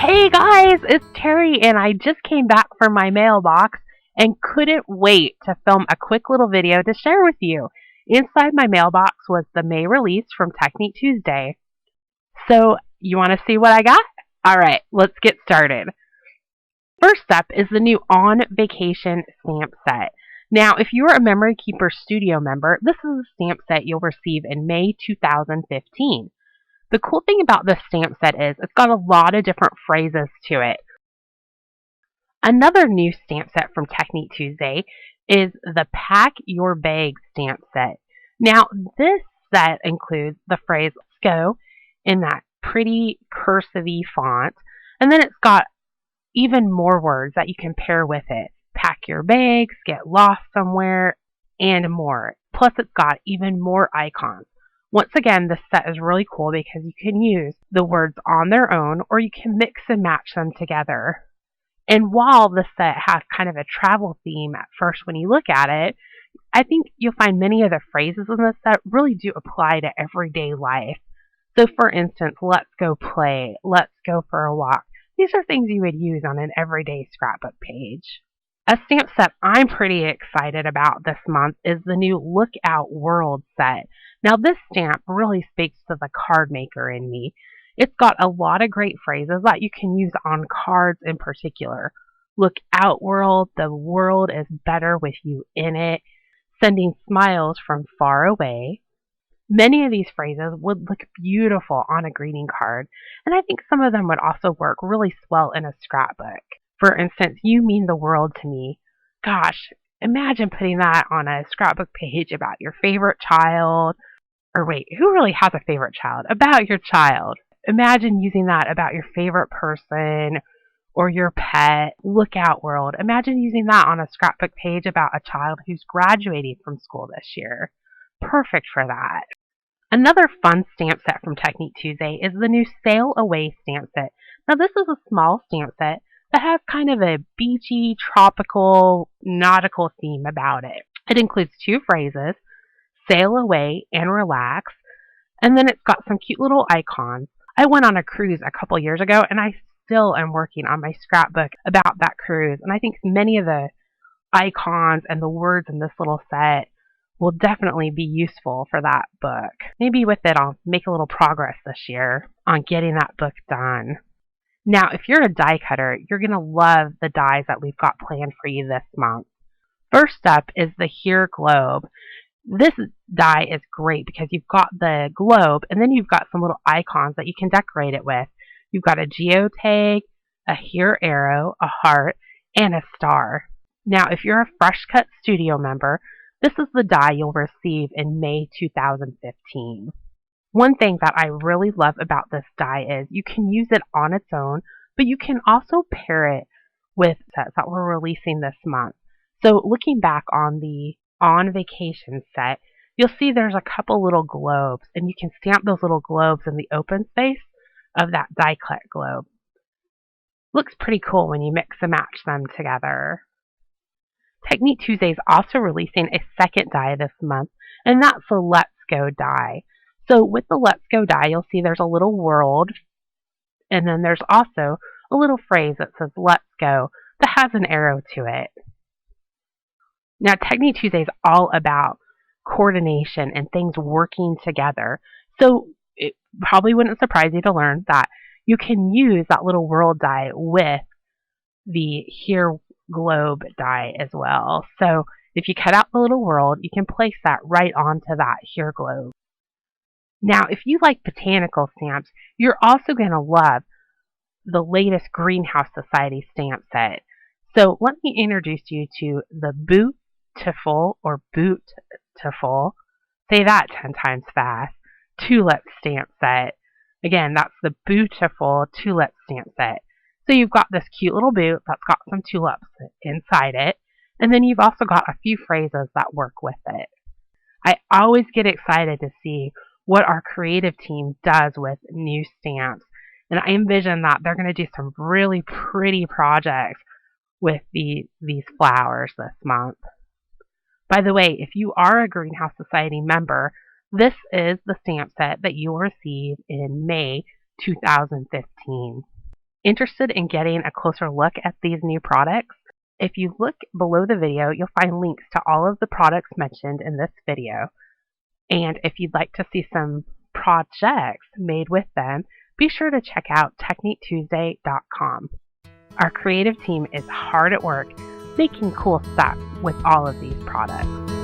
Hey guys, it's Terry, and I just came back from my mailbox and couldn't wait to film a quick little video to share with you. Inside my mailbox was the May release from Technique Tuesday. So, you want to see what I got? Alright, let's get started. First up is the new On Vacation stamp set. Now, if you're a Memory Keeper Studio member, this is a stamp set you'll receive in May 2015. The cool thing about this stamp set is it's got a lot of different phrases to it. Another new stamp set from Technique Tuesday is the Pack Your Bag stamp set. Now, this set includes the phrase "Let's go" in that pretty cursive-y font, and then it's got even more words that you can pair with it. Pack your bags, get lost somewhere, and more. Plus, it's got even more icons. Once again, this set is really cool because you can use the words on their own or you can mix and match them together. And while the set has kind of a travel theme at first when you look at it, I think you'll find many of the phrases in this set really do apply to everyday life. So for instance, let's go play, let's go for a walk. These are things you would use on an everyday scrapbook page. A stamp set I'm pretty excited about this month is the new Look Out World set. Now this stamp really speaks to the card maker in me. It's got a lot of great phrases that you can use on cards in particular. Look out world, the world is better with you in it. Sending smiles from far away. Many of these phrases would look beautiful on a greeting card, and I think some of them would also work really swell in a scrapbook. For instance, you mean the world to me. Gosh, imagine putting that on a scrapbook page about your favorite child. Or wait, who really has a favorite child? About your child. Imagine using that about your favorite person or your pet. Look out world. Imagine using that on a scrapbook page about a child who's graduating from school this year. Perfect for that. Another fun stamp set from Technique Tuesday is the new Sail Away stamp set. Now this is a small stamp set that has kind of a beachy, tropical, nautical theme about it. It includes two phrases, sail away and relax, and then it's got some cute little icons. I went on a cruise a couple years ago, and I still am working on my scrapbook about that cruise, and I think many of the icons and the words in this little set will definitely be useful for that book. Maybe with it I'll make a little progress this year on getting that book done. Now, if you're a die cutter, you're going to love the dies that we've got planned for you this month. First up is the Here Globe. This die is great because you've got the globe and then you've got some little icons that you can decorate it with. You've got a geotag, a Here arrow, a heart, and a star. Now, if you're a Fresh Cut Studio member, this is the die you'll receive in May 2015. One thing that I really love about this die is you can use it on its own, but you can also pair it with sets that we're releasing this month. So looking back on the On Vacation set, you'll see there's a couple little globes, and you can stamp those little globes in the open space of that die cut globe. Looks pretty cool when you mix and match them together. Technique Tuesday is also releasing a second die this month, and that's the Let's Go die. So with the Let's Go die, you'll see there's a little world, and then there's also a little phrase that says Let's Go that has an arrow to it. Now, Technique Tuesday is all about coordination and things working together. So it probably wouldn't surprise you to learn that you can use that little world die with the Here Globe die as well. So if you cut out the little world, you can place that right onto that Here Globe. Now, if you like botanical stamps, you're also going to love the latest Greenhouse Society stamp set. So let me introduce you to the Beautiful or Beautiful, say that 10 times fast, tulip stamp set. Again, that's the Beautiful tulip stamp set. So you've got this cute little boot that's got some tulips inside it, and then you've also got a few phrases that work with it. I always get excited to see what our creative team does with new stamps, and I envision that they're going to do some really pretty projects with these flowers this month. By the way, if you are a Greenhouse Society member, this is the stamp set that you will receive in May 2015. Interested in getting a closer look at these new products? If you look below the video, you'll find links to all of the products mentioned in this video. And if you'd like to see some projects made with them, be sure to check out TechniqueTuesday.com. Our creative team is hard at work making cool stuff with all of these products.